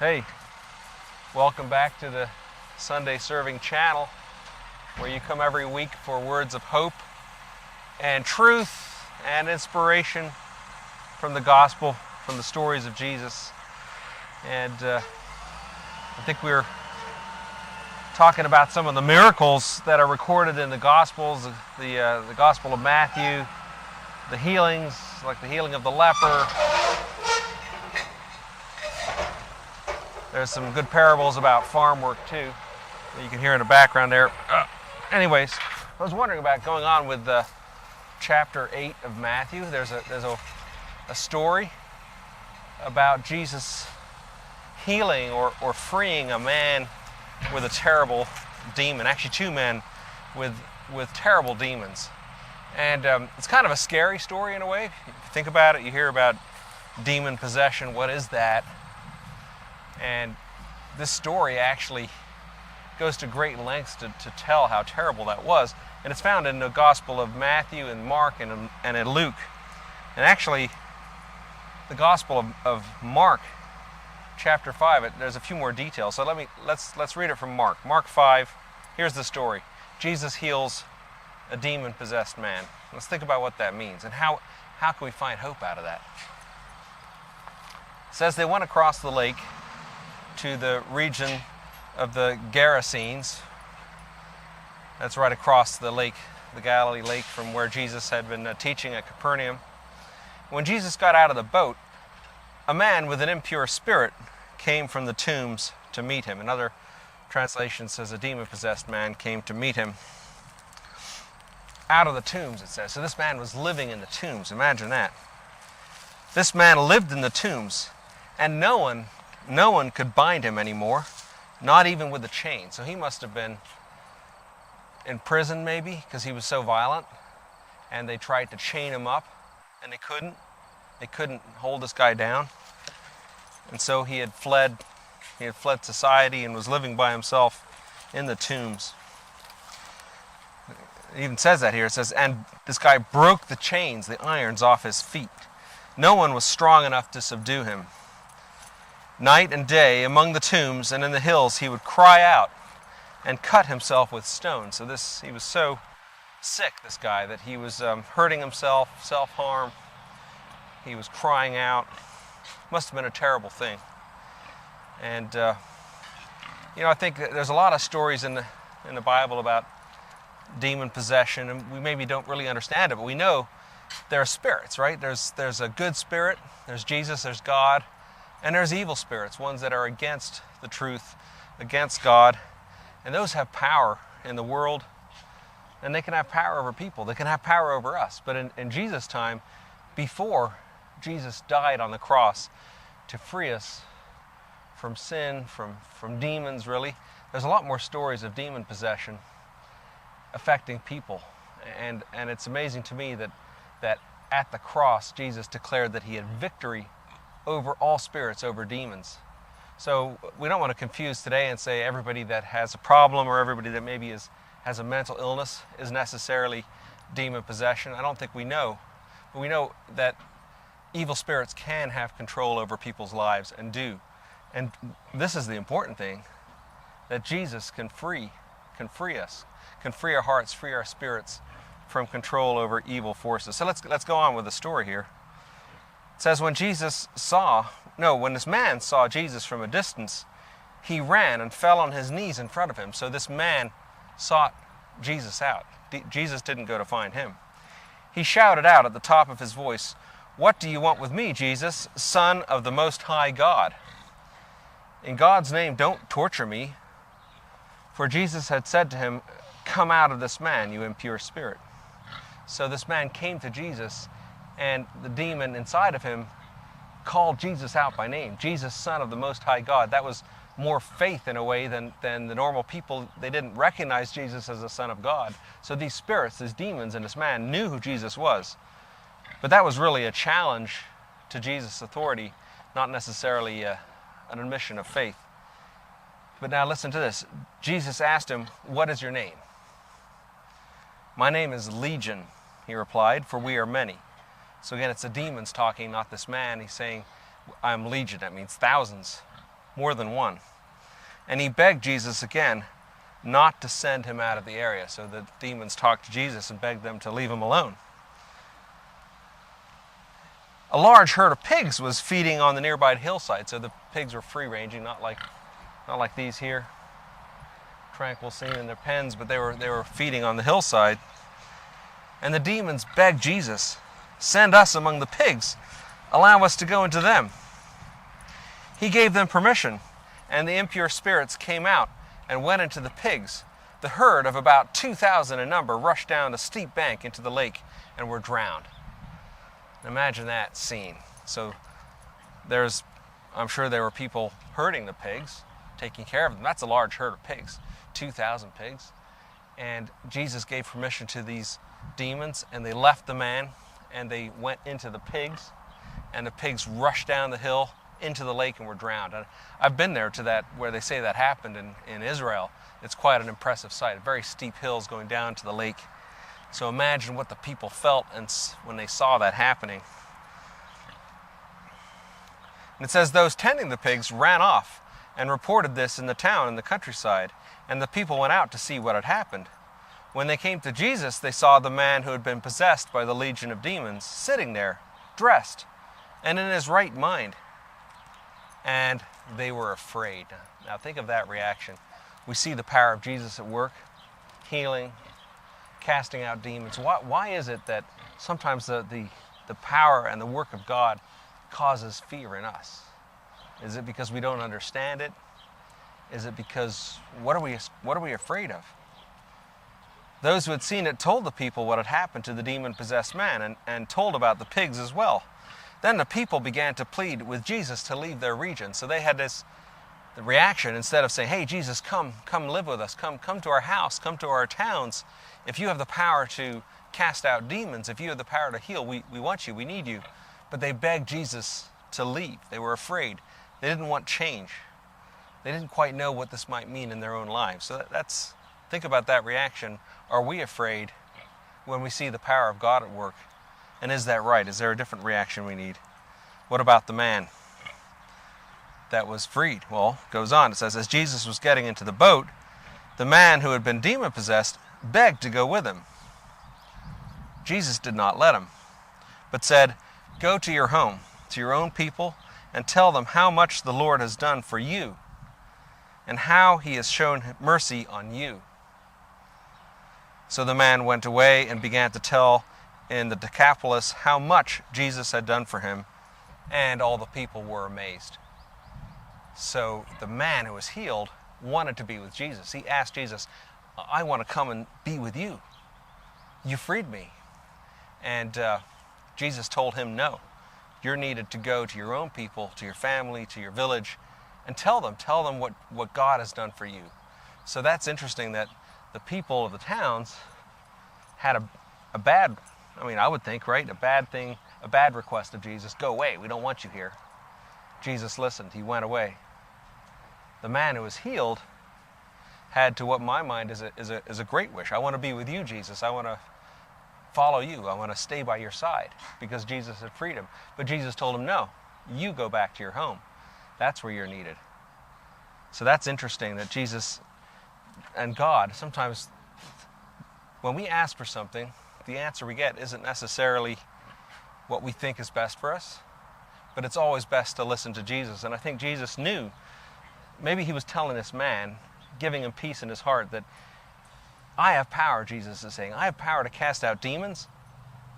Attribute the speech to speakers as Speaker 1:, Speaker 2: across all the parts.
Speaker 1: Hey, welcome back to the Sunday Serving channel, where you come every week for words of hope and truth and inspiration from the gospel, from the stories of Jesus. And I think we're talking about some of the miracles that are recorded in the Gospels, the Gospel of Matthew, the healings, like the healing of the leper. There's some good parables about farm work too, that you can hear in the background there. Anyways, I was wondering about going on with chapter 8 of Matthew. There's a story about Jesus healing or freeing a man with a terrible demon. Actually, two men with terrible demons. And it's kind of a scary story in a way. If you think about it, you hear about demon possession. What is that? And this story actually goes to great lengths to tell how terrible that was. And it's found in the Gospel of Matthew and Mark and in Luke. And actually, the Gospel of Mark, chapter 5, there's a few more details. So let's read it from Mark. Mark 5, here's the story. Jesus heals a demon-possessed man. Let's think about what that means and how can we find hope out of that. It says they went across the lake to the region of the Gerasenes. That's right across the lake, the Galilee lake, from where Jesus had been teaching at Capernaum. When Jesus got out of the boat, a man with an impure spirit came from the tombs to meet him. Another translation says a demon-possessed man came to meet him. Out of the tombs, it says. So this man was living in the tombs. Imagine that. This man lived in the tombs, and no one could bind him anymore, not even with a chain. So he must have been in prison maybe, because he was so violent, and they tried to chain him up, and they couldn't. They couldn't hold this guy down. And so he had fled society and was living by himself in the tombs. It even says that here. It says, and this guy broke the chains, the irons off his feet. No one was strong enough to subdue him. Night and day, among the tombs and in the hills, he would cry out and cut himself with stones. So he was so sick, this guy, that he was hurting himself, self-harm. He was crying out. Must have been a terrible thing. And I think that there's a lot of stories in the Bible about demon possession, and we maybe don't really understand it, but we know there are spirits, right? There's a good spirit, there's Jesus, there's God, and there's evil spirits, ones that are against the truth, against God, and those have power in the world, and they can have power over people, they can have power over us. But in Jesus' time, before Jesus died on the cross to free us from sin, from demons really, there's a lot more stories of demon possession affecting people. And it's amazing to me that at the cross, Jesus declared that he had victory over all spirits, over demons. So we don't want to confuse today and say everybody that has a problem or everybody that maybe has a mental illness is necessarily demon possession. I don't think we know. But we know that evil spirits can have control over people's lives and do. And this is the important thing, that Jesus can free us, can free our hearts, free our spirits from control over evil forces. So let's go on with the story here. It says when this man saw Jesus from a distance, he ran and fell on his knees in front of him. So this man sought Jesus out. Jesus didn't go to find him. He shouted out at the top of his voice, "What do you want with me, Jesus, Son of the Most High God? In God's name, don't torture me." For Jesus had said to him, "Come out of this man, you impure spirit." So this man came to Jesus, and the demon inside of him called Jesus out by name. Jesus, Son of the Most High God. That was more faith in a way than the normal people. They didn't recognize Jesus as the Son of God. So these spirits, these demons in this man knew who Jesus was. But that was really a challenge to Jesus' authority, not necessarily an admission of faith. But now listen to this. Jesus asked him, "What is your name?" "My name is Legion," he replied, "for we are many." So again, it's the demons talking, not this man. He's saying, "I'm Legion." That means thousands. more than one. And he begged Jesus again not to send him out of the area. So the demons talked to Jesus and begged them to leave him alone. A large herd of pigs was feeding on the nearby hillside. So the pigs were free-ranging, not like these here, tranquil scene in their pens, but they were feeding on the hillside. And the demons begged Jesus, "Send us among the pigs. Allow us to go into them." He gave them permission, and the impure spirits came out and went into the pigs. The herd, of about 2,000 in number, rushed down a steep bank into the lake and were drowned. Imagine that scene. So I'm sure there were people herding the pigs, taking care of them. That's a large herd of pigs, 2,000 pigs. And Jesus gave permission to these demons, and they left the man, and they went into the pigs, and the pigs rushed down the hill into the lake and were drowned. And I've been there to that, where they say that happened in Israel. It's quite an impressive sight, very steep hills going down to the lake. So imagine what the people felt when they saw that happening. And it says those tending the pigs ran off and reported this in the town and the countryside, and the people went out to see what had happened. When they came to Jesus, they saw the man who had been possessed by the legion of demons sitting there, dressed, and in his right mind. And they were afraid. Now think of that reaction. We see the power of Jesus at work, healing, casting out demons. Why is it that sometimes the power and the work of God causes fear in us? Is it because we don't understand it? Is it because, what are we afraid of? Those who had seen it told the people what had happened to the demon-possessed man, and told about the pigs as well. Then the people began to plead with Jesus to leave their region. So they had the reaction, instead of saying, "Hey, Jesus, come live with us, come to our house, come to our towns. If you have the power to cast out demons, if you have the power to heal, we want you, we need you." But they begged Jesus to leave. They were afraid. They didn't want change. They didn't quite know what this might mean in their own lives. So think about that reaction. Are we afraid when we see the power of God at work? And is that right? Is there a different reaction we need? What about the man that was freed? Well, it goes on. It says, as Jesus was getting into the boat, the man who had been demon-possessed begged to go with him. Jesus did not let him, but said, "Go to your home, to your own people, and tell them how much the Lord has done for you, and how he has shown mercy on you." So the man went away and began to tell in the Decapolis how much Jesus had done for him, and all the people were amazed. So the man who was healed wanted to be with Jesus. He asked Jesus, "I want to come and be with you. You freed me." And Jesus told him, "No, you're needed to go to your own people, to your family, to your village, and tell them what God has done for you." So that's interesting that the people of the towns had a bad, I would think, right? A bad request of Jesus. "Go away, we don't want you here." Jesus listened, he went away. The man who was healed had, to what my mind is a great wish. "I want to be with you, Jesus. I want to follow you. I want to stay by your side," because Jesus had freed him. But Jesus told him, "No, you go back to your home. That's where you're needed." So that's interesting that Jesus and God, sometimes when we ask for something, the answer we get isn't necessarily what we think is best for us, but it's always best to listen to Jesus. And I think Jesus knew, maybe he was telling this man, giving him peace in his heart, that I have power, Jesus is saying. I have power to cast out demons.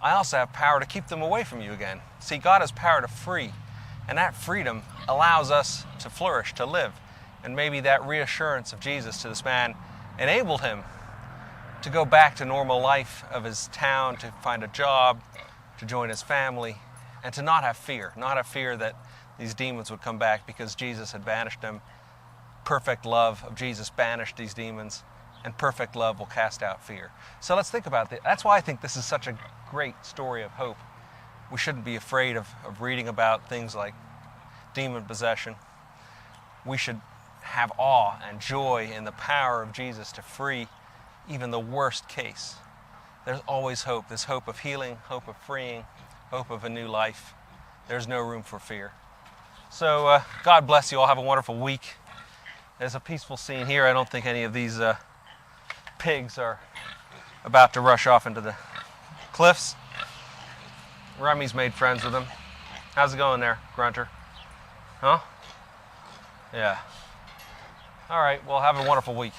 Speaker 1: I also have power to keep them away from you again. See, God has power to free, and that freedom allows us to flourish, to live. And maybe that reassurance of Jesus to this man enabled him to go back to normal life of his town, to find a job, to join his family, and to not have fear that these demons would come back, because Jesus had banished them. Perfect love of Jesus banished these demons, and perfect love will cast out fear. So let's think about that. That's why I think this is such a great story of hope. We shouldn't be afraid of reading about things like demon possession. We should have awe and joy in the power of Jesus to free even the worst case. There's always hope. There's hope of healing, hope of freeing, hope of a new life. There's no room for fear. So God bless you all. Have a wonderful week. It's a peaceful scene here. I don't think any of these pigs are about to rush off into the cliffs. Remy's made friends with them. How's it going there, Grunter? Huh? Yeah. All right, well, have a wonderful week.